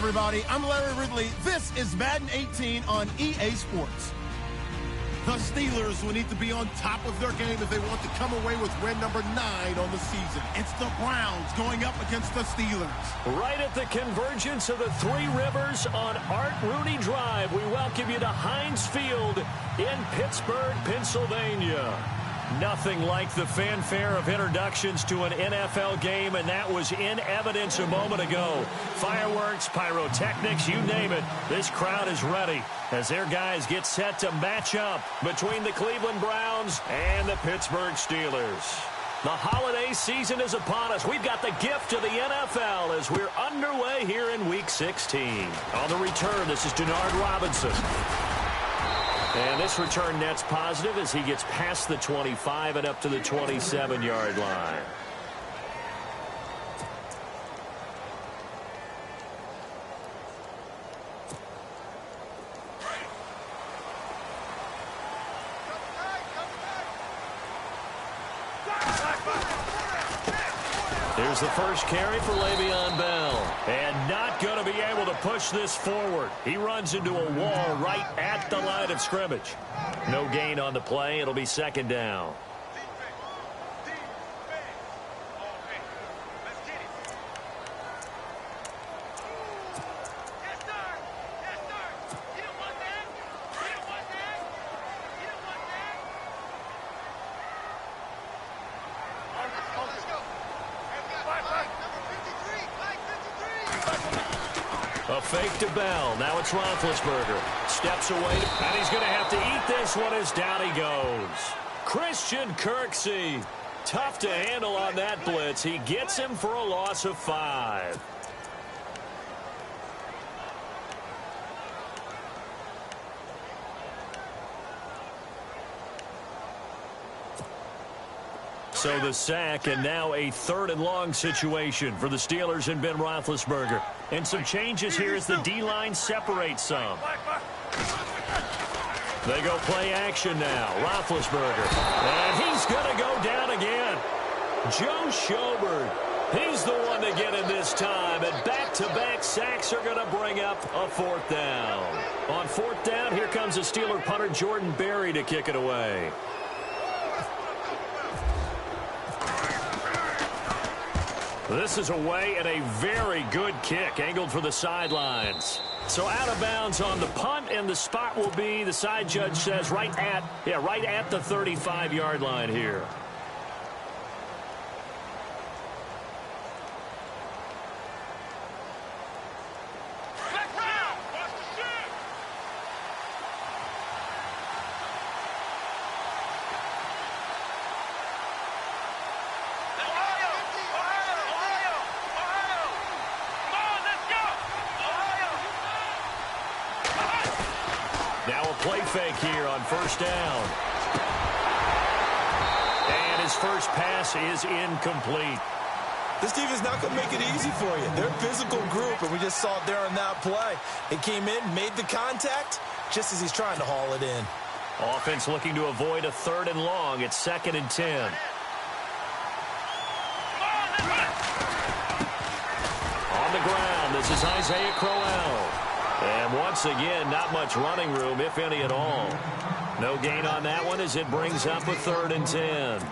everybody. I'm Larry Ridley. This is Madden 18 on EA Sports. The Steelers will need to be on top of their game if they want to come away with win number 9 on the season. It's the Browns going up against the Steelers. Right at the convergence of the Three Rivers on Art Rooney Drive, we welcome you to Heinz Field in Pittsburgh, Pennsylvania. Nothing like the fanfare of introductions to an NFL game, and that was in evidence a moment ago. Fireworks, pyrotechnics, you name it. This crowd is ready as their guys get set to match up between the Cleveland Browns and the Pittsburgh Steelers. The holiday season is upon us. We've got the gift of the NFL as we're underway here in Week 16. On the return, this is Denard Robinson. And this return net's positive as he gets past the 25 and up to the 27-yard line. Here's the first carry for Le'Veon Bell. And not going to be able to push this forward. He runs into a wall right at the line of scrimmage. No gain on the play. It'll be second down. A fake to Bell. Now it's Roethlisberger. Steps away, and he's going to have to eat this one as down he goes. Christian Kirksey. Tough to handle on that blitz. He gets him for a loss of 5. So the sack, and now a 3rd and long situation for the Steelers and Ben Roethlisberger. And some changes here as the D-line separates some. They go play action now. Roethlisberger. And he's going to go down again. Joe Schobert. He's the one to get him this time. And back-to-back sacks are going to bring up a 4th down. On 4th down, here comes the Steeler punter Jordan Berry to kick it away. This is away and a very good kick angled for the sidelines. So out of bounds on the punt, and the spot will be, the side judge says, right at the 35-yard line here. Play fake here on 1st down. And his first pass is incomplete. This defense is not going to make it easy for you. They're a physical group, and we just saw it there on that play. It came in, made the contact, just as he's trying to haul it in. Offense looking to avoid a 3rd and long. It's 2nd and 10. On the ground, this is Isaiah Crowell. And once again, not much running room, if any at all. No gain on that one as it brings up a 3rd and 10.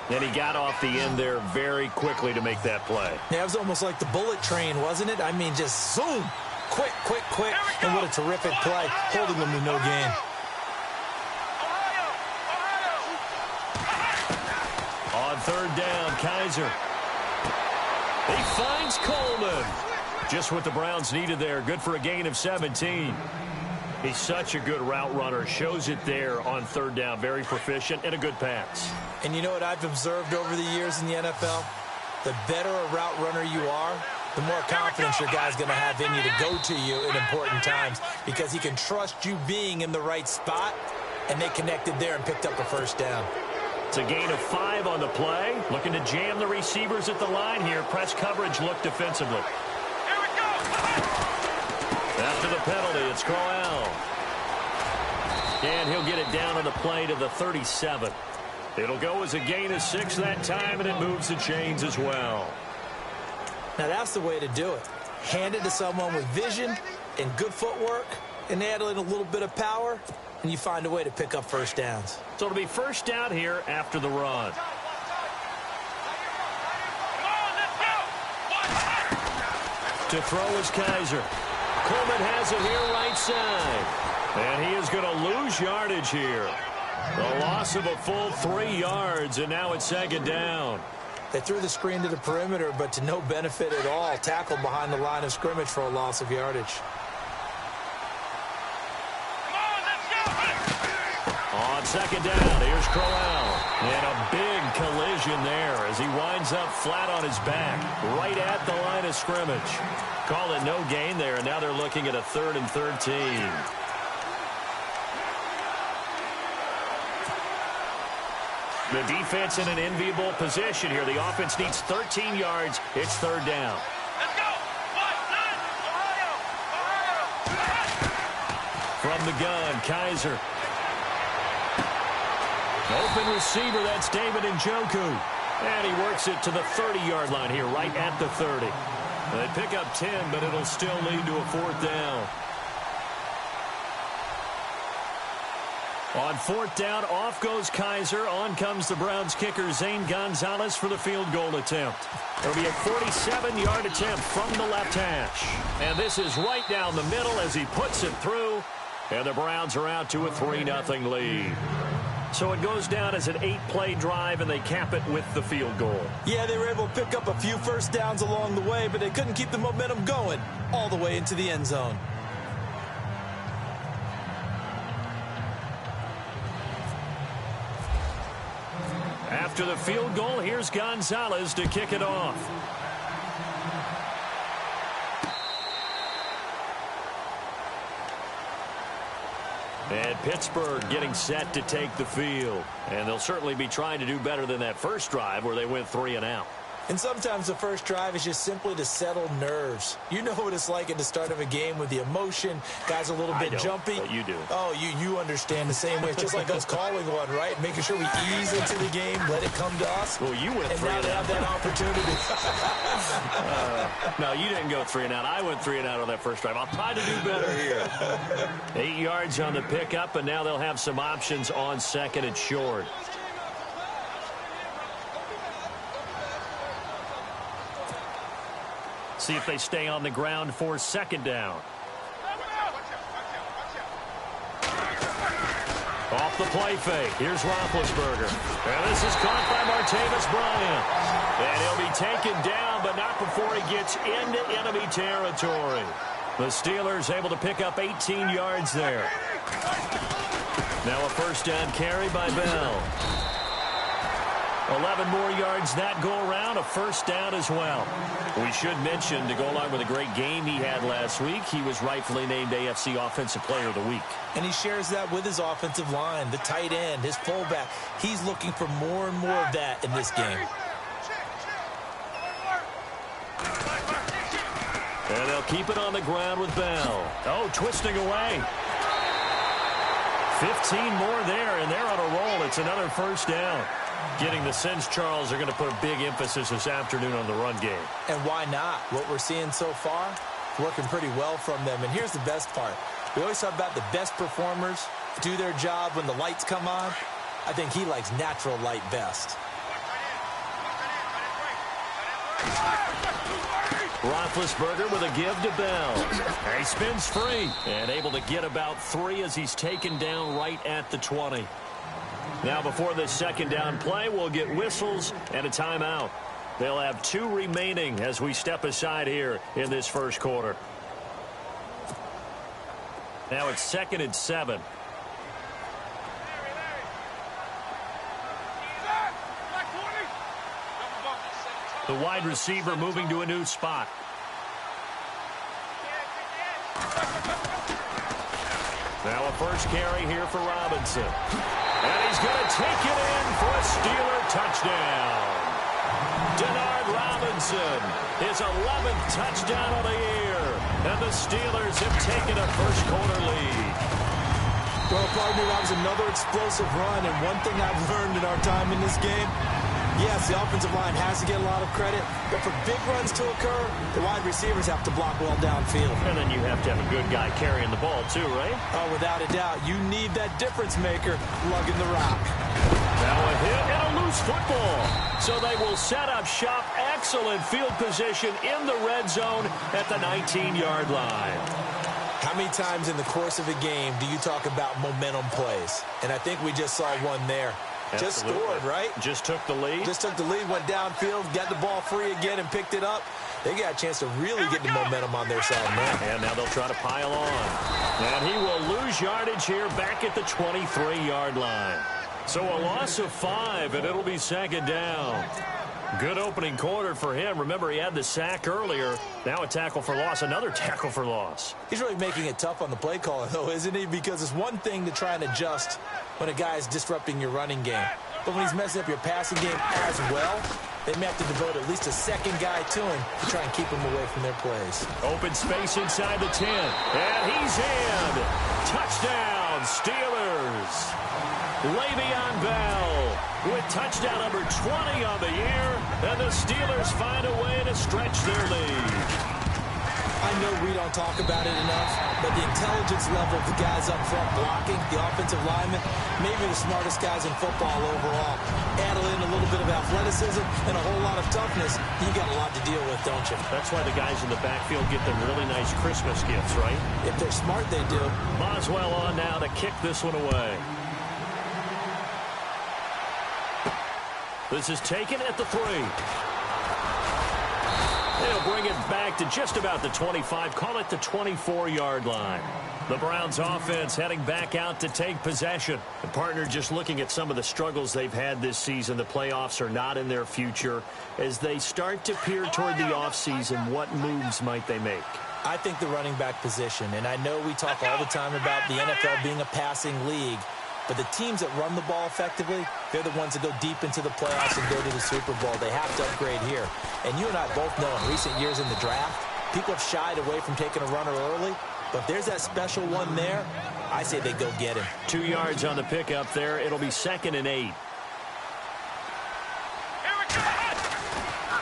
And he got off the end there very quickly to make that play. Yeah, it was almost like the bullet train, wasn't it? I mean, just zoom. Quick, quick, quick. And what a terrific play, holding them to no gain. On 3rd down, Kaiser. He finds Coleman. Just what the Browns needed there. Good for a gain of 17. He's such a good route runner. Shows it there on 3rd down. Very proficient and a good pass. And you know what I've observed over the years in the NFL? The better a route runner you are, the more confidence your guy's going to have in you to go to you in important times, because he can trust you being in the right spot, and they connected there and picked up a 1st down. It's a gain of 5 on the play. Looking to jam the receivers at the line here. Press coverage look defensively. After the penalty, it's Crowell. And he'll get it down on the play to the 37. It'll go as a gain of 6 that time, and it moves the chains as well. Now, that's the way to do it. Hand it to someone with vision and good footwork, and add in a little bit of power, and you find a way to pick up first downs. So it'll be first down here after the run. To throw is Kaiser. Coleman has it here right side. And he is going to lose yardage here. The loss of a full 3 yards, and now it's second down. They threw the screen to the perimeter, but to no benefit at all. Tackled behind the line of scrimmage for a loss of yardage. On second down, here's Crowell. And a big collision there as he winds up flat on his back, right at the line of scrimmage. Call it no gain there, and now they're looking at a 3rd and 13. The defense in an enviable position here. The offense needs 13 yards. It's 3rd down. Let's go. From the gun, Kaiser. Open receiver, that's David Njoku. And he works it to the 30-yard line here, right at the 30. They pick up 10, but it'll still lead to a 4th down. On 4th down, off goes Kaiser. On comes the Browns kicker, Zane Gonzalez, for the field goal attempt. It'll be a 47-yard attempt from the left hash. And this is right down the middle as he puts it through. And the Browns are out to a 3-0 lead. So it goes down as an 8-play drive, and they cap it with the field goal. Yeah, they were able to pick up a few first downs along the way, but they couldn't keep the momentum going all the way into the end zone. After the field goal, here's Gonzalez to kick it off. And Pittsburgh getting set to take the field. And they'll certainly be trying to do better than that first drive where they went 3 and out. And sometimes the first drive is just simply to settle nerves. You know what it's like at the start of a game with the emotion. Guys a little bit jumpy. But you do. Oh, you understand the same way. It's just like us calling one, right? Making sure we ease into the game, let it come to us. Well, you went 3 and out. And now they have that opportunity. No, you didn't go 3 and out. I went 3 and out on that first drive. I'll try to do better here. 8 yards on the pickup, and now they'll have some options on 2nd and short. See if they stay on the ground for 2nd down. Off the play fake. Here's Roethlisberger. And this is caught by Martavis Bryant. And he'll be taken down, but not before he gets into enemy territory. The Steelers able to pick up 18 yards there. Now a first down carry by Bell. 11 more yards that go around, a first down as well. We should mention, to go along with a great game he had last week, he was rightfully named AFC Offensive Player of the Week. And he shares that with his offensive line, the tight end, his fullback. He's looking for more and more of that in this game. And they'll keep it on the ground with Bell. Oh, twisting away. 15 more there, and they're on a roll. It's another first down. Getting the sense, Charles, are going to put a big emphasis this afternoon on the run game. And why not? What we're seeing so far, working pretty well from them. And here's the best part. We always talk about the best performers do their job when the lights come on. I think he likes natural light best. Roethlisberger with a give to Bell. And he spins free and able to get about 3 as he's taken down right at the 20. Now before this second down play, we'll get whistles and a timeout. They'll have 2 remaining as we step aside here in this first quarter. Now it's 2nd and 7. The wide receiver moving to a new spot. Now a first carry here for Robinson. And he's going to take it in for a Steeler touchdown. Denard Robinson, his 11th touchdown of the year. And the Steelers have taken a first quarter lead. Well, pardon me, that was another explosive run. And one thing I've learned in our time in this game, Yes, the offensive line has to get a lot of credit, but for big runs to occur, the wide receivers have to block well downfield. And then you have to have a good guy carrying the ball too, right? Oh, without a doubt. You need that difference maker lugging the rock. Now a hit and a loose football. So they will set up shop. Excellent field position in the red zone at the 19-yard line. How many times in the course of a game do you talk about momentum plays? And I think we just saw one there. Absolutely. Just scored, right? Just took the lead. Just took the lead, went downfield, got the ball free again, and picked it up. They got a chance to really get the momentum on their side, man. And now they'll try to pile on. And he will lose yardage here back at the 23-yard line. So a loss of 5, and it'll be second down. Good opening quarter for him. Remember, he had the sack earlier. Now a tackle for loss, another tackle for loss. He's really making it tough on the play caller, though, isn't he? Because it's one thing to try and adjust when a guy is disrupting your running game. But when he's messing up your passing game as well, they may have to devote at least a second guy to him to try and keep him away from their plays. Open space inside the 10. And he's in. Touchdown, Steelers. Le'Veon Bell with touchdown number 20 on the year, and the Steelers find a way to stretch their lead. I know we don't talk about it enough, but the intelligence level of the guys up front blocking, the offensive linemen, maybe the smartest guys in football overall. Add in a little bit of athleticism and a whole lot of toughness, you got a lot to deal with, don't you? That's why the guys in the backfield get them really nice Christmas gifts, right? If they're smart, they do. Boswell on now to kick this one away. This is taken at the 3. They'll bring it back to just about the 25, call it the 24-yard line. The Browns offense heading back out to take possession. The partner just looking at some of the struggles they've had this season. The playoffs are not in their future. As they start to peer toward the offseason, what moves might they make? I think the running back position, and I know we talk all the time about the NFL being a passing league, but the teams that run the ball effectively, they're the ones that go deep into the playoffs and go to the Super Bowl. They have to upgrade here. And you and I both know in recent years in the draft, people have shied away from taking a runner early. But if there's that special one there, I say they go get him. 2 yards on the pickup there. It'll be 2nd and 8.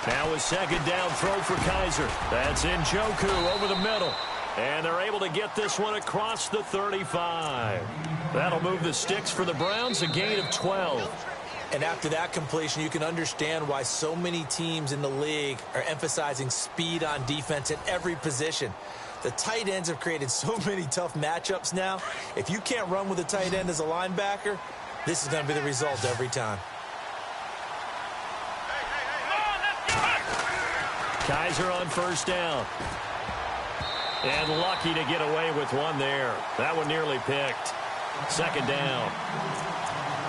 Now a second down throw for Kaiser. That's Njoku over the middle. And they're able to get this one across the 35. That'll move the sticks for the Browns, a gain of 12. And after that completion, you can understand why so many teams in the league are emphasizing speed on defense at every position. The tight ends have created so many tough matchups now. If you can't run with a tight end as a linebacker, this is going to be the result every time. Kaiser on first down. And lucky to get away with one there. That one nearly picked. Second down.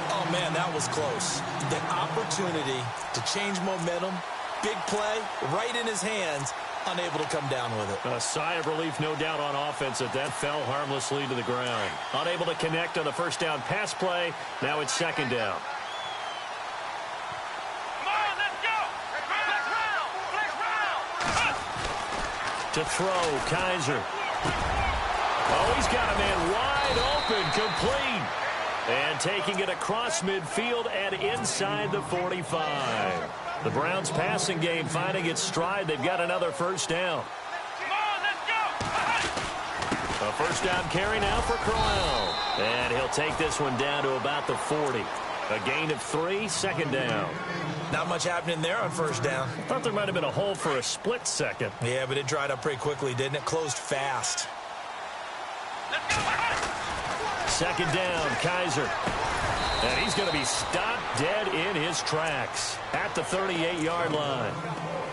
Oh, man, that was close. The opportunity to change momentum, big play, right in his hands, unable to come down with it. A sigh of relief, no doubt, on offense that fell harmlessly to the ground. Unable to connect on the first down pass play. Now it's second down. To throw, Kaiser. Oh, he's got a man wide open, complete. And taking it across midfield and inside the 45. The Browns passing game finding its stride. They've got another first down. A first down carry now for Crowell. And he'll take this one down to about the 40. A gain of 3, second down. Not much happening there on first down. I thought there might have been a hole for a split second. Yeah, but it dried up pretty quickly, didn't it? Closed fast. Second down, Kaiser. And he's going to be stopped dead in his tracks at the 38-yard line.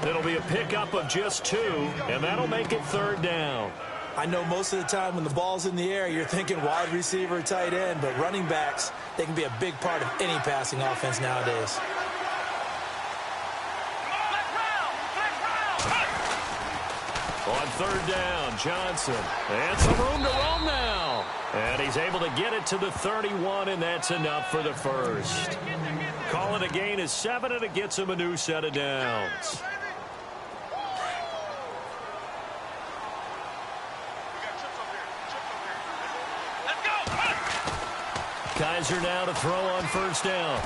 It'll be a pickup of just 2, and that'll make it third down. I know most of the time when the ball's in the air, you're thinking wide receiver, tight end, but running backs, they can be a big part of any passing offense nowadays. On third down, Johnson. And some room to roam now. And he's able to get it to the 31, and that's enough for the first. Call it a gain of 7, and it gets him a new set of downs. Kaiser now to throw on first down.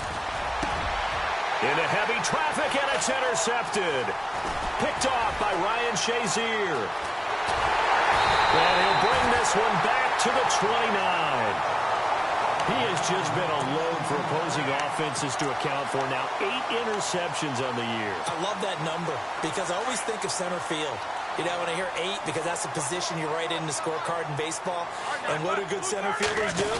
Into heavy traffic, and it's intercepted. Picked off by Ryan Shazier. And he'll bring this one back to the 29. He has just been a load for opposing offenses to account for now. 8 interceptions on the year. I love that number because I always think of center field. You know, when I hear 8, because that's the position you write in the scorecard in baseball. And what do good center fielders do?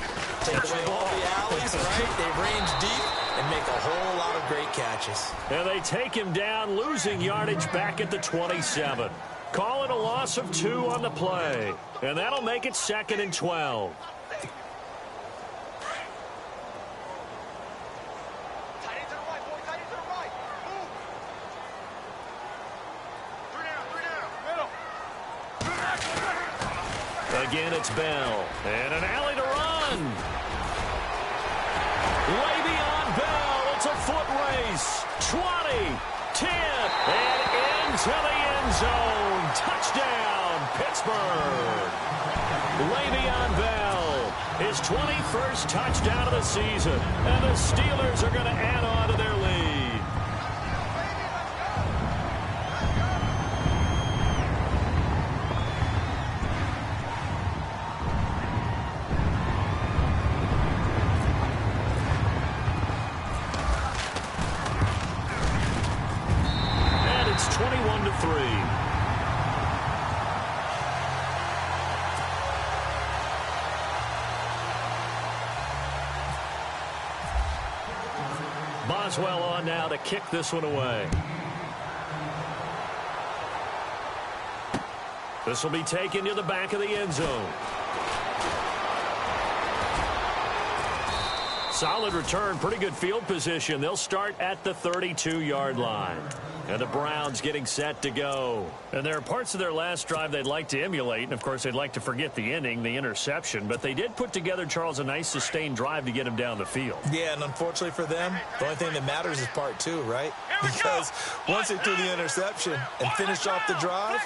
Take away all the alleys, right? They range deep and make a whole lot of great catches. And they take him down, losing yardage back at the 27. Call it a loss of 2 on the play. And that'll make it 2nd and 12. Again, it's Bell. And an alley to run. Way beyond Bell. It's a foot race. 20, 10, and into the end zone. Touchdown, Pittsburgh. Way beyond Bell. His 21st touchdown of the season. And the Steelers are going to add on to their lead. It's 21-3. Boswell on now to kick this one away. This will be taken to the back of the end zone. Solid return, pretty good field position. They'll start at the 32-yard line. And the Browns getting set to go. And there are parts of their last drive they'd like to emulate. And, of course, they'd like to forget the ending, the interception. But they did put together, Charles, a nice sustained drive to get him down the field. Yeah, and unfortunately for them, the only thing that matters is part 2, right? Because once they threw the interception and finished off the drive,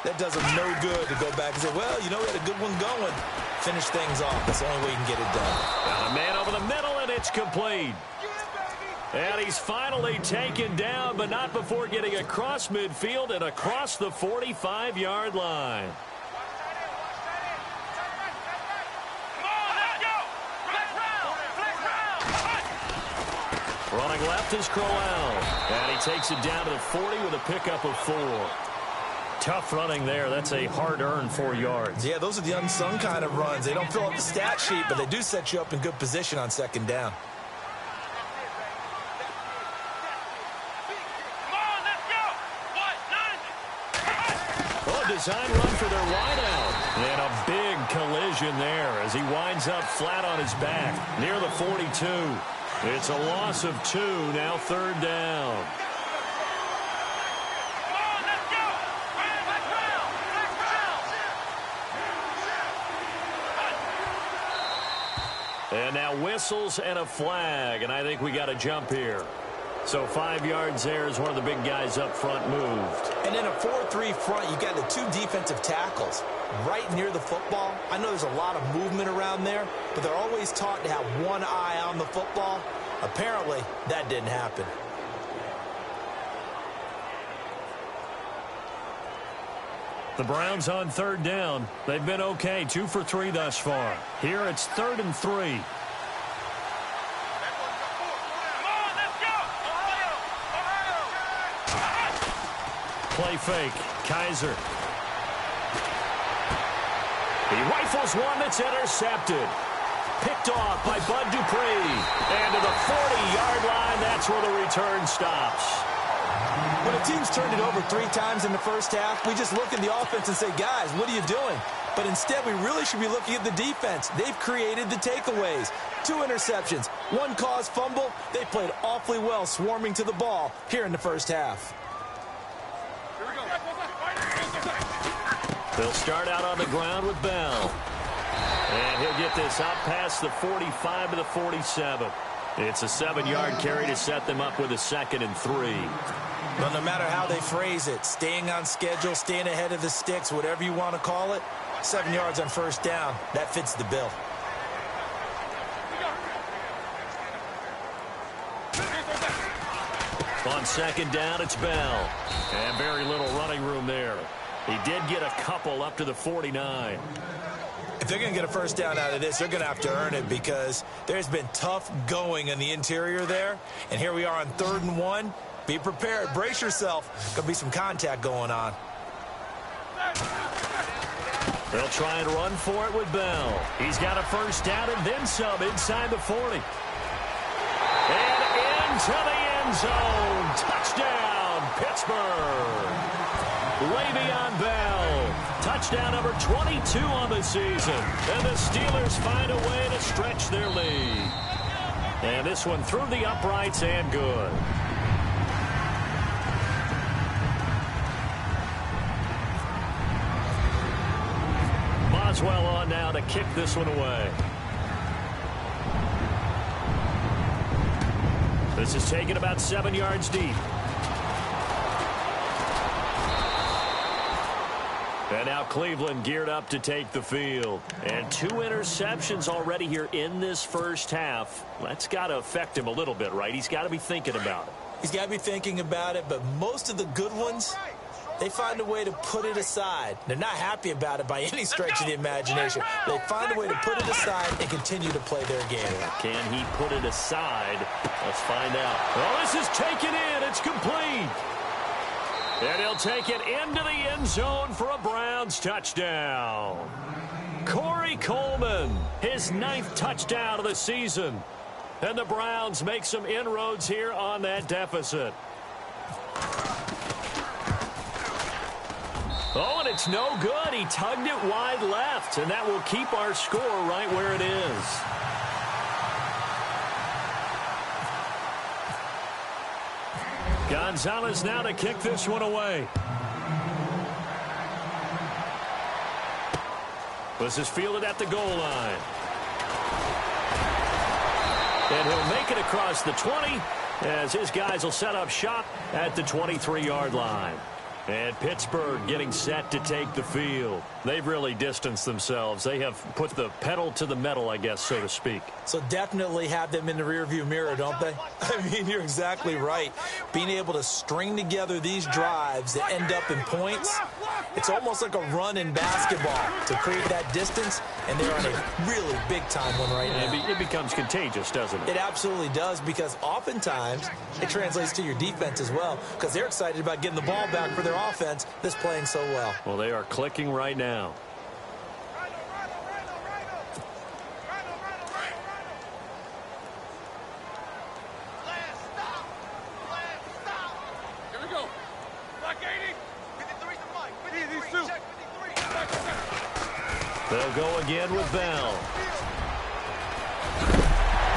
that does them no good to go back and say, well, you know, we had a good one going. Finish things off. That's the only way you can get it done. And a man over the middle, and it's complete. And he's finally taken down, but not before getting across midfield and across the 45-yard line. Running left is Crowell. And he takes it down to the 40 with a pickup of 4. Tough running there. That's a hard-earned 4 yards. Yeah, those are the unsung kind of runs. They don't fill up the stat sheet, but they do set you up in good position on 2nd down. Design run for their wideout. And a big collision there as he winds up flat on his back near the 42. It's a loss of 2, now 3rd down. And now whistles and a flag, and I think we got a jump here. So 5 yards there as one of the big guys up front moved. And in a 4-3 front, you got the 2 defensive tackles right near the football. I know there's a lot of movement around there, but they're always taught to have one eye on the football. Apparently, that didn't happen. The Browns on 3rd down. They've been okay, 2 for 3 thus far. Here it's 3rd and 3. Play fake. Kaiser. He rifles one that's intercepted. Picked off by Bud Dupree. And to the 40-yard line, that's where the return stops. When a team's turned it over 3 times in the first half, we just look at the offense and say, guys, what are you doing? But instead, we really should be looking at the defense. They've created the takeaways. 2 interceptions, 1 caused fumble. They played awfully well swarming to the ball here in the first half. They'll start out on the ground with Bell. And he'll get this out past the 45 to the 47. It's a 7-yard carry to set them up with a 2nd and 3. Well, no matter how they phrase it, staying on schedule, staying ahead of the sticks, whatever you want to call it, 7 yards on 1st down, that fits the bill. On second down, it's Bell. And very little running room there. He did get a couple up to the 49. If they're going to get a first down out of this, they're going to have to earn it because there's been tough going in the interior there. And here we are on 3rd and 1. Be prepared. Brace yourself. Going to be some contact going on. They'll try and run for it with Bell. He's got a first down and then some inside the 40. And into the end zone. Touchdown, Pittsburgh. Le'Veon Bell. Touchdown number 22 on the season. And the Steelers find a way to stretch their lead. And this one through the uprights and good. Boswell on now to kick this one away. This is taken about 7 yards deep. And now Cleveland geared up to take the field. And 2 interceptions already here in this first half. That's got to affect him a little bit, right? He's got to be thinking about it. He's got to be thinking about it, but most of the good ones, they find a way to put it aside. They're not happy about it by any stretch of the imagination. They find a way to put it aside and continue to play their game. Can he put it aside? Let's find out. Well, this is taken in. It's complete. And he'll take it into the end zone for a Browns touchdown. Corey Coleman, his 9th touchdown of the season. And the Browns make some inroads here on that deficit. Oh, and it's no good. He tugged it wide left, and that will keep our score right where it is. Gonzalez now to kick this one away. This is fielded at the goal line. And he'll make it across the 20 as his guys will set up shop at the 23-yard line. And Pittsburgh getting set to take the field. They've really distanced themselves. They have put the pedal to the metal, I guess, so to speak. So definitely have them in the rearview mirror, don't they? I mean, you're exactly right. Being able to string together these drives that end up in points, it's almost like a run in basketball to create that distance, and they're on a really big-time one right now. It becomes contagious, doesn't it? It absolutely does, because oftentimes it translates to your defense as well, because they're excited about getting the ball back for their offense that's playing so well. Well, they are clicking right now. They'll go again with Bell.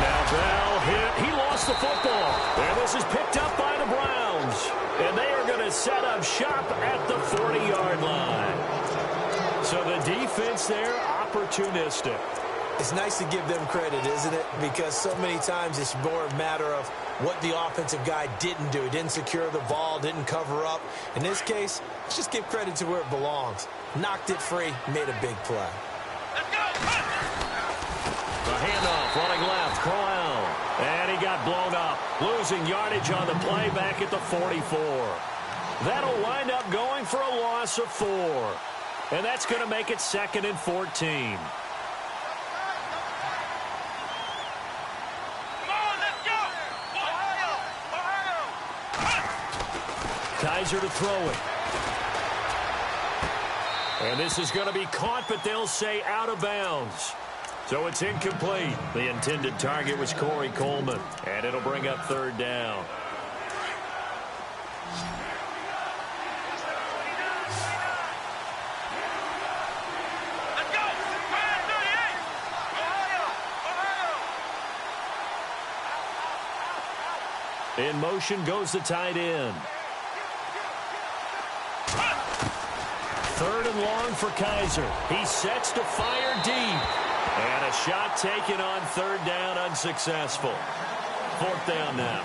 Now Bell hit. He lost the football. And this is picked up by the Browns. And they are going to set up shop at the 40-yard line. So the defense there, opportunistic. It's nice to give them credit, isn't it? Because so many times it's more a matter of what the offensive guy didn't do. He didn't secure the ball, didn't cover up. In this case, let's just give credit to where it belongs. Knocked it free, made a big play. Let's go! The handoff, running left, Crowell. And he got blown up, losing yardage on the play back at the 44. That'll wind up going for a loss of 4. And that's going to make it 2nd and 14. Kaiser to throw it. And this is going to be caught, but they'll say out of bounds. So it's incomplete. The intended target was Corey Coleman. And it'll bring up 3rd down. In motion goes the tight end. 3rd and long for Kaiser. He sets to fire deep. And a shot taken on 3rd down, unsuccessful. 4th down now.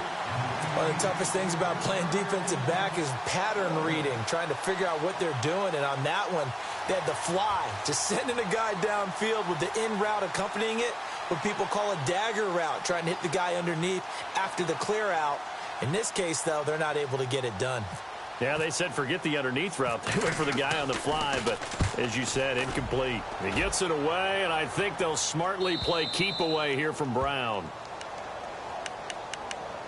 One of the toughest things about playing defensive back is pattern reading, trying to figure out what they're doing. And on that one, they had the fly, just sending a guy downfield with the in route accompanying it, what people call a dagger route, trying to hit the guy underneath after the clear out. In this case, though, they're not able to get it done. Yeah, they said forget the underneath route. They went for the guy on the fly, but as you said, incomplete. He gets it away, and I think they'll smartly play keep away here from Brown.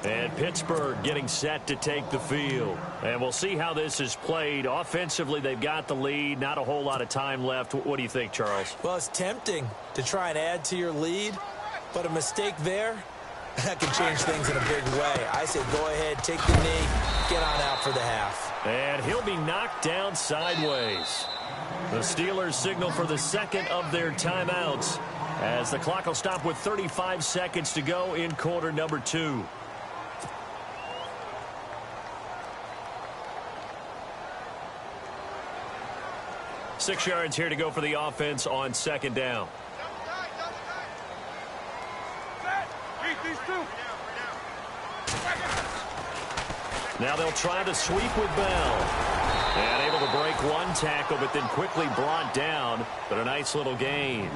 And Pittsburgh getting set to take the field. And we'll see how this is played. Offensively, they've got the lead. Not a whole lot of time left. What do you think, Charles? Well, it's tempting to try and add to your lead, but a mistake there, that can change things in a big way. I say go ahead, take the knee, get on out for the half. And he'll be knocked down sideways. The Steelers signal for the second of their timeouts as the clock will stop with 35 seconds to go in quarter number 2. Six yards here to go for the offense on second down. Now they'll try to sweep with Bell. And able to break one tackle, but then quickly brought down. But a nice little gain.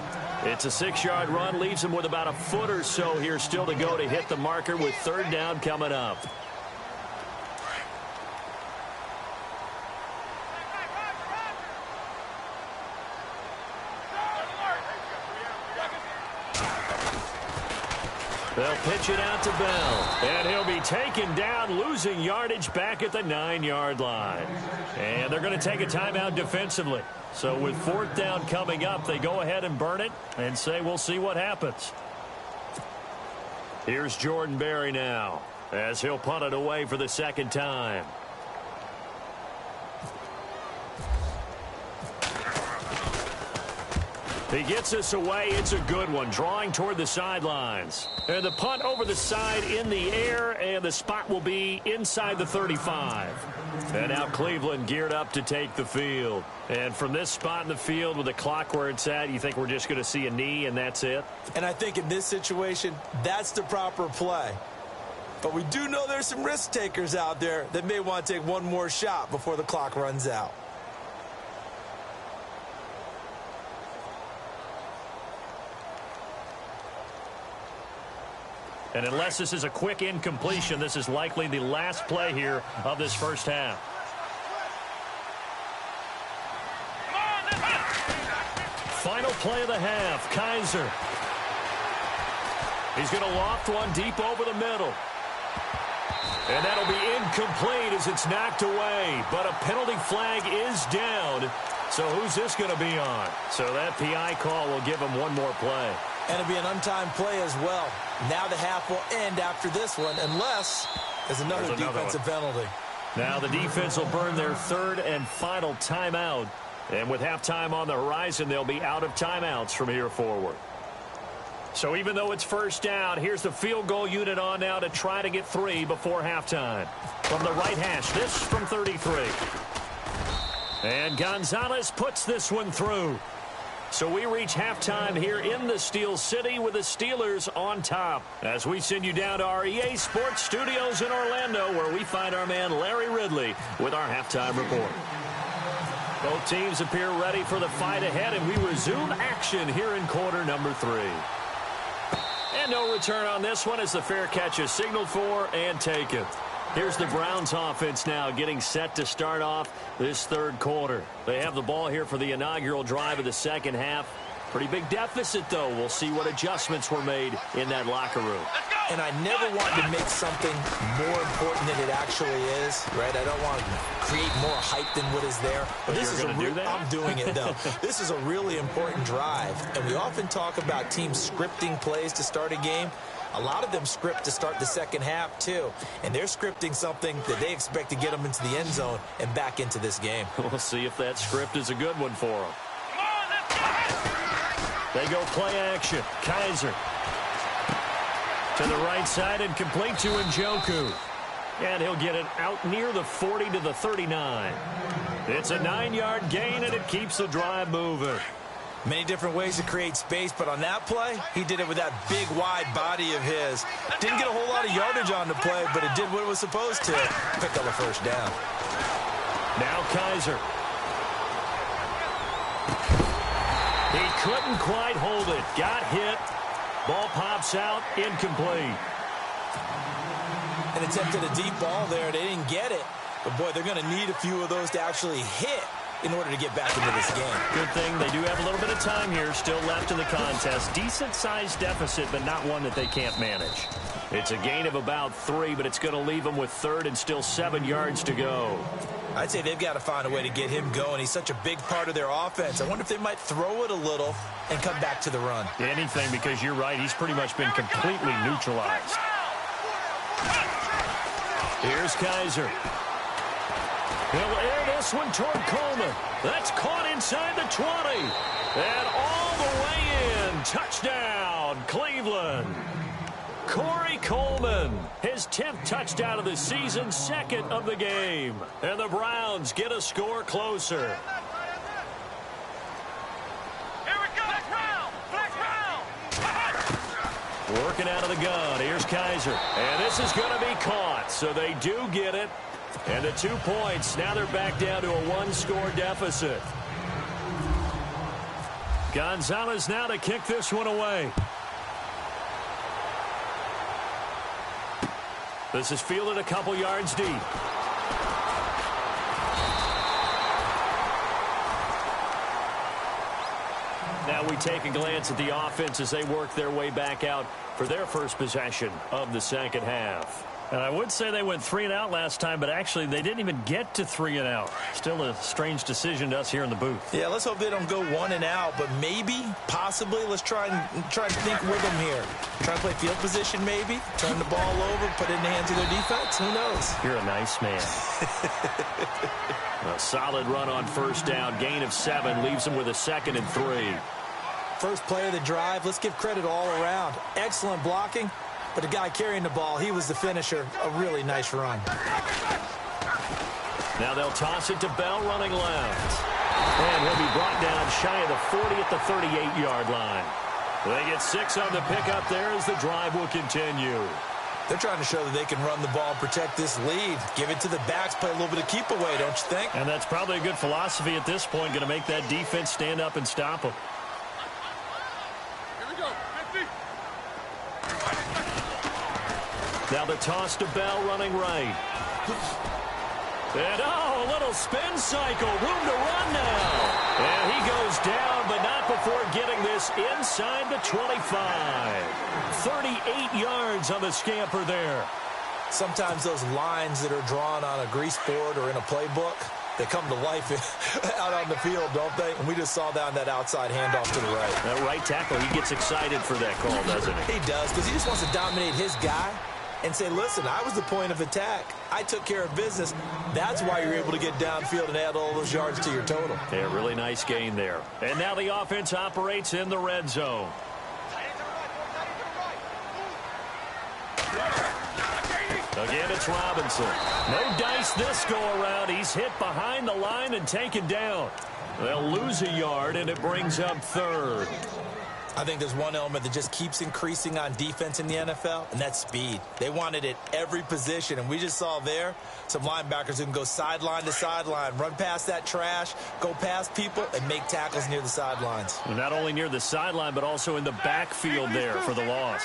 It's a 6-yard run, leaves him with about a foot or so here still to go to hit the marker with third down coming up. They'll pitch it out to Bell. And he'll be taken down, losing yardage back at the 9-yard line. And they're going to take a timeout defensively. So with fourth down coming up, they go ahead and burn it and say we'll see what happens. Here's Jordan Berry now as he'll punt it away for the second time. He gets us away. It's a good one. Drawing toward the sidelines. And the punt over the side in the air, and the spot will be inside the 35. And now Cleveland geared up to take the field. And from this spot in the field with the clock where it's at, you think we're just going to see a knee and that's it? And I think in this situation, that's the proper play. But we do know there's some risk takers out there that may want to take one more shot before the clock runs out. And unless this is a quick incompletion, this is likely the last play here of this first half. Final play of the half, Kaiser. He's going to loft one deep over the middle. And that'll be incomplete as it's knocked away. But a penalty flag is down. So who's this going to be on? So that PI call will give him one more play. And it'll be an untimed play as well. Now the half will end after this one unless there's another defensive penalty. Now the defense will burn their third and final timeout. And with halftime on the horizon, they'll be out of timeouts from here forward. So even though it's first down, here's the field goal unit on now to try to get 3 before halftime. From the right hash, this from 33. And Gonzalez puts this one through. So we reach halftime here in the Steel City with the Steelers on top. As we send you down to our EA Sports Studios in Orlando, where we find our man Larry Ridley with our halftime report. Both teams appear ready for the fight ahead, and we resume action here in quarter number 3. And no return on this one as the fair catch is signaled for and taken. Here's the Browns offense now getting set to start off this third quarter. They have the ball here for the inaugural drive of the second half. Pretty big deficit, though. We'll see what adjustments were made in that locker room. And I never want to make something more important than it actually is, right? I don't want to create more hype than what is there. But this is I'm doing it, though. This is a really important drive. And we often talk about teams scripting plays to start a game. A lot of them script to start the second half, too. And they're scripting something that they expect to get them into the end zone and back into this game. We'll see if that script is a good one for them. They go play action. Kaiser to the right side and complete to Njoku. And he'll get it out near the 40 to the 39. It's a 9-yard gain, and it keeps the drive moving. Many different ways to create space, but on that play, he did it with that big, wide body of his. Didn't get a whole lot of yardage on the play, but it did what it was supposed to. Picked up a first down. Now Kaiser. He couldn't quite hold it. Got hit. Ball pops out. Incomplete. and attempted a deep ball there. They didn't get it. But, boy, they're going to need a few of those to actually hit in order to get back into this game. Good thing they do have a little bit of time here still left in the contest. Decent-sized deficit, but not one that they can't manage. It's a gain of about 3, but it's going to leave them with 3rd and still 7 yards to go. I'd say they've got to find a way to get him going. He's such a big part of their offense. I wonder if they might throw it a little and come back to the run. Anything, because you're right. He's pretty much been completely neutralized. Here's Kaiser. He'll air this one toward Coleman. That's caught inside the 20. And all the way in. Touchdown, Cleveland. Corey Coleman, his 10th touchdown of the season, 2nd of the game. And the Browns get a score closer. Here we go. Flex round. Working out of the gun. Here's Kaiser. And this is going to be caught. So they do get it. And the 2 points. Now they're back down to a 1-score deficit. Gonzalez now to kick this one away. This is fielded a couple yards deep. Now we take a glance at the offense as they work their way back out for their first possession of the second half. And I would say they went 3 and out last time, but actually they didn't even get to 3 and out. Still a strange decision to us here in the booth. Yeah, let's hope they don't go 1 and out, but maybe, possibly, let's try and think with them here. Try to play field position maybe, turn the ball over, put it in the hands of their defense. Who knows? You're a nice man. A solid run on first down, gain of 7, leaves them with a 2nd and 3. First play of the drive, let's give credit all around. Excellent blocking. But the guy carrying the ball, he was the finisher. A really nice run. Now they'll toss it to Bell running left. And he'll be brought down shy of the 40 at the 38-yard line. They get 6 on the pickup there as the drive will continue. They're trying to show that they can run the ball and protect this lead. Give it to the backs, play a little bit of keep away, don't you think? And that's probably a good philosophy at this point, going to make that defense stand up and stop them. Now the toss to Bell running right. And a little spin cycle. Room to run now. And he goes down, but not before getting this inside the 25. 38 yards on the scamper there. Sometimes those lines that are drawn on a grease board or in a playbook, they come to life out on the field, don't they? And we just saw that on that outside handoff to the right. That right tackle, he gets excited for that call, doesn't he? He does, because he just wants to dominate his guy and say, listen, I was the point of attack. I took care of business. That's why you're able to get downfield and add all those yards to your total. Yeah, really nice gain there. And now the offense operates in the red zone. Again, it's Robinson. No dice this go-around. He's hit behind the line and taken down. They'll lose a yard, and it brings up 3rd. I think there's one element that just keeps increasing on defense in the NFL, and that's speed. They want it at every position, and we just saw there some linebackers who can go sideline to sideline, run past that trash, go past people, and make tackles near the sidelines. And not only near the sideline, but also in the backfield there for the loss.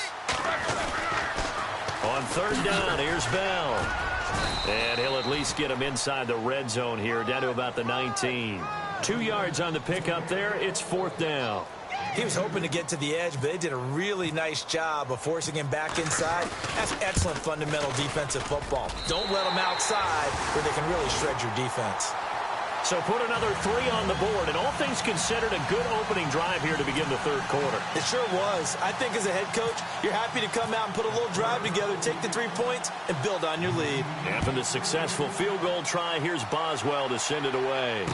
On 3rd down, here's Bell. And he'll at least get him inside the red zone here, down to about the 19. 2 yards on the pickup there. It's 4th down. He was hoping to get to the edge, but they did a really nice job of forcing him back inside. That's excellent fundamental defensive football. Don't let them outside where they can really shred your defense. So put another 3 on the board, and all things considered, a good opening drive here to begin the 3rd quarter. It sure was. I think as a head coach, you're happy to come out and put a little drive together, take the 3 points, and build on your lead. After the successful field goal try, here's Boswell to send it away.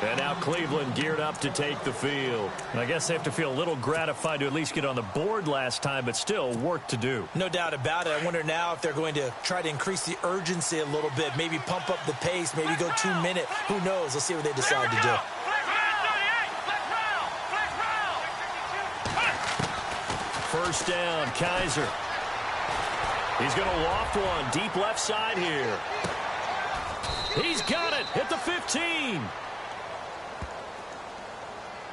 And now Cleveland geared up to take the field. And I guess they have to feel a little gratified to at least get on the board last time, but still work to do. No doubt about it. I wonder now if they're going to try to increase the urgency a little bit, maybe pump up the pace, maybe go 2-minute. Who knows? Let's see what they decide to do. First down, Kaiser. He's going to loft one deep left side here. He's got it at the 15.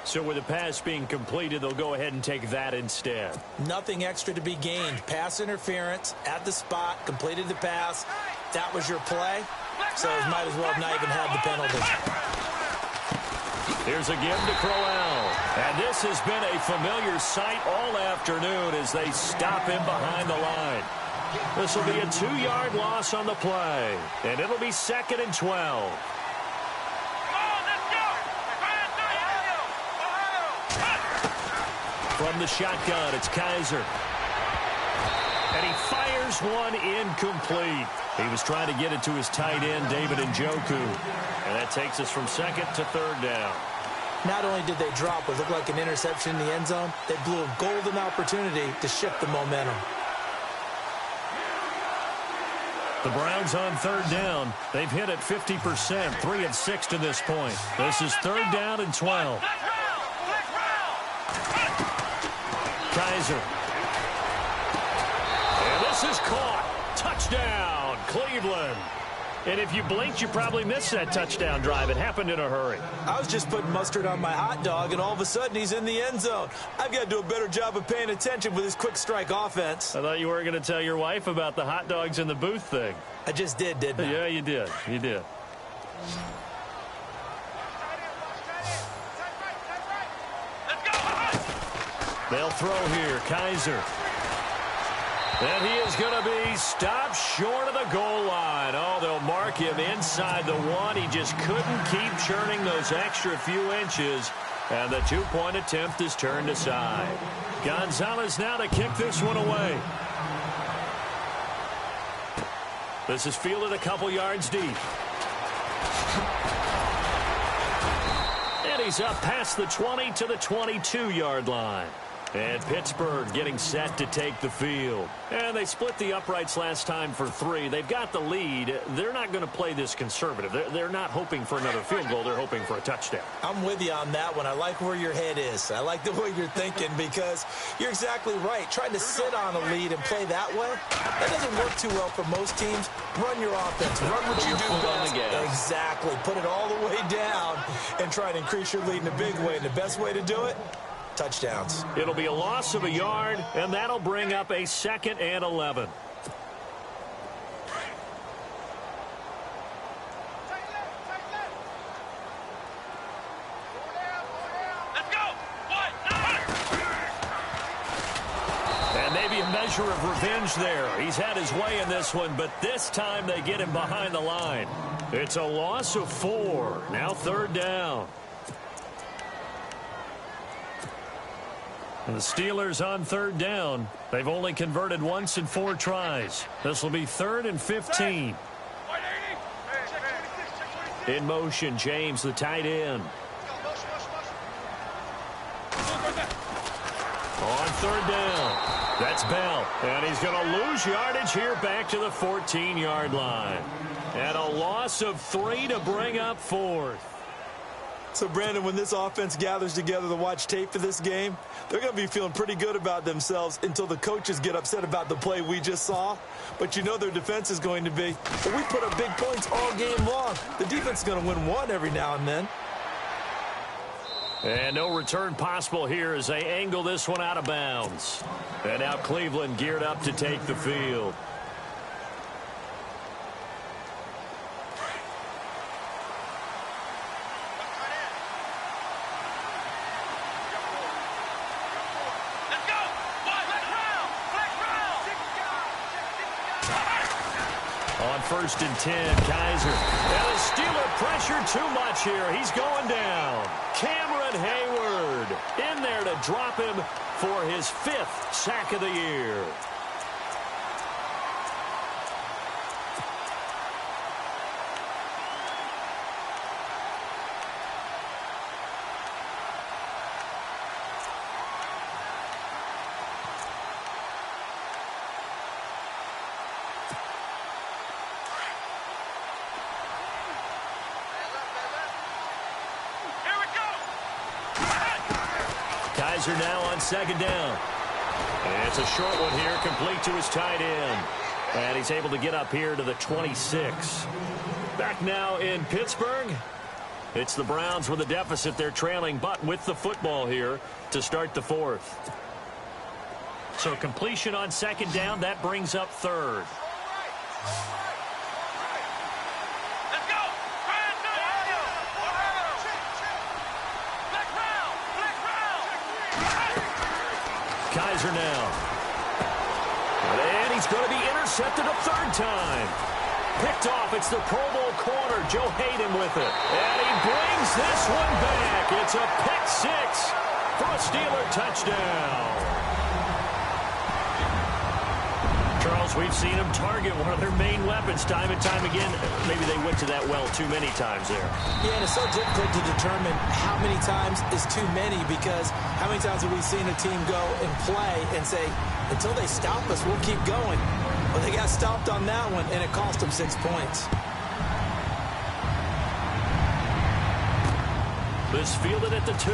So with the pass being completed, they'll go ahead and take that instead. Nothing extra to be gained. Pass interference at the spot, completed the pass. That was your play, so it might as well have not even had the penalty. Here's a give to Crowell. And this has been a familiar sight all afternoon as they stop him behind the line. This will be a 2-yard loss on the play, and it'll be 2nd and 12. From the shotgun, it's Kaiser. And he fires one incomplete. He was trying to get it to his tight end, David Njoku. And that takes us from 2nd to 3rd down. Not only did they drop what looked like an interception in the end zone, they blew a golden opportunity to shift the momentum. The Browns on 3rd down. They've hit it 50%, 3 of 6 to this point. This is 3rd down and 12. Kaiser. And this is caught. Touchdown, Cleveland. And if you blinked, you probably missed that touchdown drive. It happened in a hurry. I was just putting mustard on my hot dog, and all of a sudden he's in the end zone. I've got to do a better job of paying attention with his quick strike offense. I thought you were going to tell your wife about the hot dogs in the booth thing. I just did, didn't I? Yeah, you did. You did. They'll throw here. Kaiser. And he is going to be stopped short of the goal line. Oh, they'll mark him inside the 1. He just couldn't keep churning those extra few inches. And the 2-point attempt is turned aside. Gonzalez now to kick this one away. This is fielded a couple yards deep. And he's up past the 20 to the 22-yard line. And Pittsburgh getting set to take the field. And they split the uprights last time for 3. They've got the lead. They're not going to play this conservative. They're not hoping for another field goal. They're hoping for a touchdown. I'm with you on that one. I like where your head is. I like the way you're thinking because you're exactly right. Trying to sit on a lead and play that way, that doesn't work too well for most teams. Run your offense. Run what you do best. Exactly. Put it all the way down and try to increase your lead in a big way. And the best way to do it, touchdowns. It'll be a loss of a yard, and that'll bring up a 2nd and 11. Let's go. And maybe a measure of revenge there. He's had his way in this one, but this time they get him behind the line. It's a loss of 4. Now 3rd down. And the Steelers on 3rd down. They've only converted once in 4 tries. This will be 3rd and 15. In motion, James, the tight end. On 3rd down, that's Bell. And he's going to lose yardage here back to the 14-yard line. And a loss of 3 to bring up 4th. So, Brandon, when this offense gathers together to watch tape for this game, they're going to be feeling pretty good about themselves until the coaches get upset about the play we just saw. But you know their defense is going to be, well, we put up big points all game long. The defense is going to win one every now and then. And no return possible here as they angle this one out of bounds. And now Cleveland geared up to take the field. On 1st and 10, Kaiser. And the Steeler pressure too much here. He's going down. Cameron Hayward in there to drop him for his 5th sack of the year. Kaiser now on 2nd down. And it's a short one here, complete to his tight end. And he's able to get up here to the 26. Back now in Pittsburgh. It's the Browns with a deficit. They're trailing, but with the football here to start the fourth. So completion on second down, that brings up third. Let's go. Kaiser now. And he's going to be intercepted a third time. Picked off. It's the Pro Bowl corner, Joe Hayden with it. And he brings this one back. It's a pick six for a Steeler touchdown. Charles, we've seen him target one of their main weapons time and time again. Maybe they went to that well too many times there. Yeah, and it's so difficult to determine how many times is too many, because how many times have we seen a team go and play and say, until they stop us, we'll keep going. Well, they got stopped on that one, and it cost them 6 points. This fielded at the 2.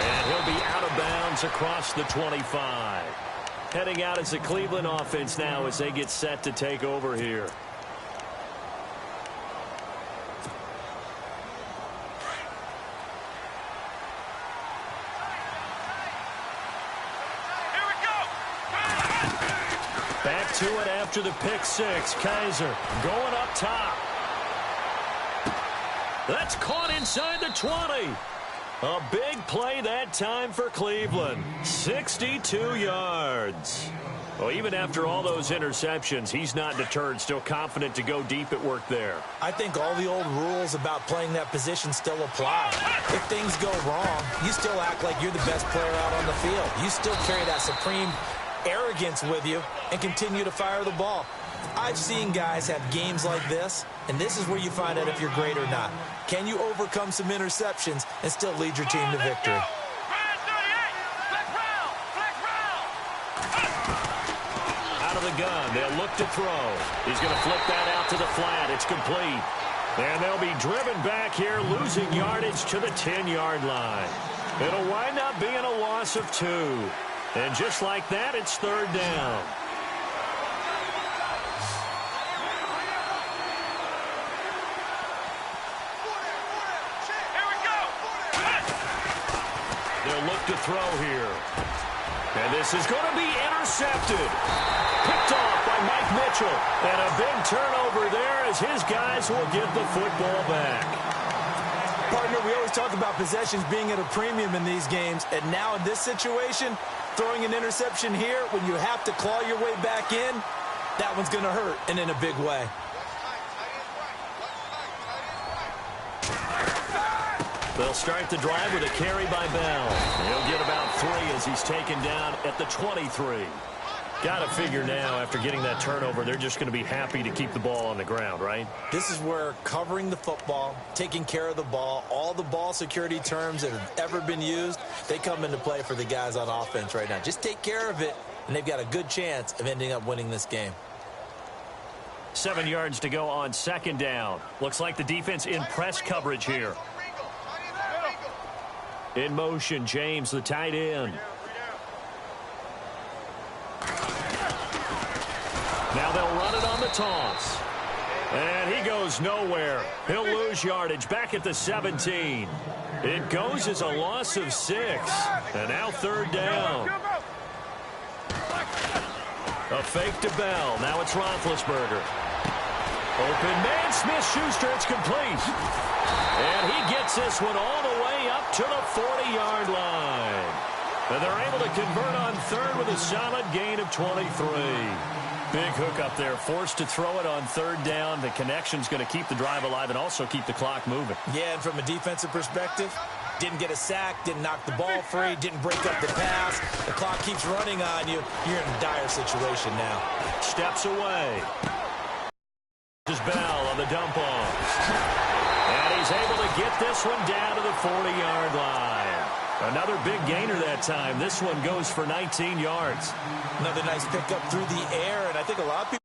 And he'll be out of bounds across the 25. Heading out as the Cleveland offense now as they get set to take over here. Back to it after the pick six. Kaiser going up top. That's caught inside the 20. A big play that time for Cleveland. 62 yards. Well, even after all those interceptions, he's not deterred, still confident to go deep at work there. I think all the old rules about playing that position still apply. If things go wrong, you still act like you're the best player out on the field. You still carry that supreme arrogance with you and continue to fire the ball. I've seen guys have games like this, and this is where you find out if you're great or not. Can you overcome some interceptions and still lead your team to victory? Out of the gun, they'll look to throw. He's going to flip that out to the flat. It's complete. And they'll be driven back here, losing yardage to the 10-yard line. It'll wind up being a loss of 2. And just like that, it's third down. They'll look to throw here. And this is going to be intercepted. Picked off by Mike Mitchell. And a big turnover there as his guys will get the football back. Partner, we always talk about possessions being at a premium in these games. And now in this situation, throwing an interception here when you have to claw your way back in, that one's going to hurt, and in a big way. They'll start the drive with a carry by Bell. He'll get about 3 as he's taken down at the 23. Got to figure now, after getting that turnover, they're just going to be happy to keep the ball on the ground, right? This is where covering the football, taking care of the ball, all the ball security terms that have ever been used, they come into play for the guys on offense right now. Just take care of it, and they've got a good chance of ending up winning this game. 7 yards to go on second down. Looks like the defense in press coverage here. In motion, James, the tight end. Now they'll run it on the toss. And he goes nowhere. He'll lose yardage back at the 17. It goes as a loss of 6. And now third down. A fake to Bell. Now it's Roethlisberger. Open man, Smith-Schuster. It's complete. And he gets this one all the way up to the 40-yard line. And they're able to convert on third with a solid gain of 23. Big hook up there, forced to throw it on third down. The connection's going to keep the drive alive and also keep the clock moving. Yeah, and from a defensive perspective, didn't get a sack, didn't knock the ball free, didn't break up the pass. The clock keeps running on you. You're in a dire situation now. Steps away. This is Bell on the dump off. And he's able to get this one down to the 40-yard line. Another big gainer that time. This one goes for 19 yards. Another nice pickup through the air, and I think a lot of people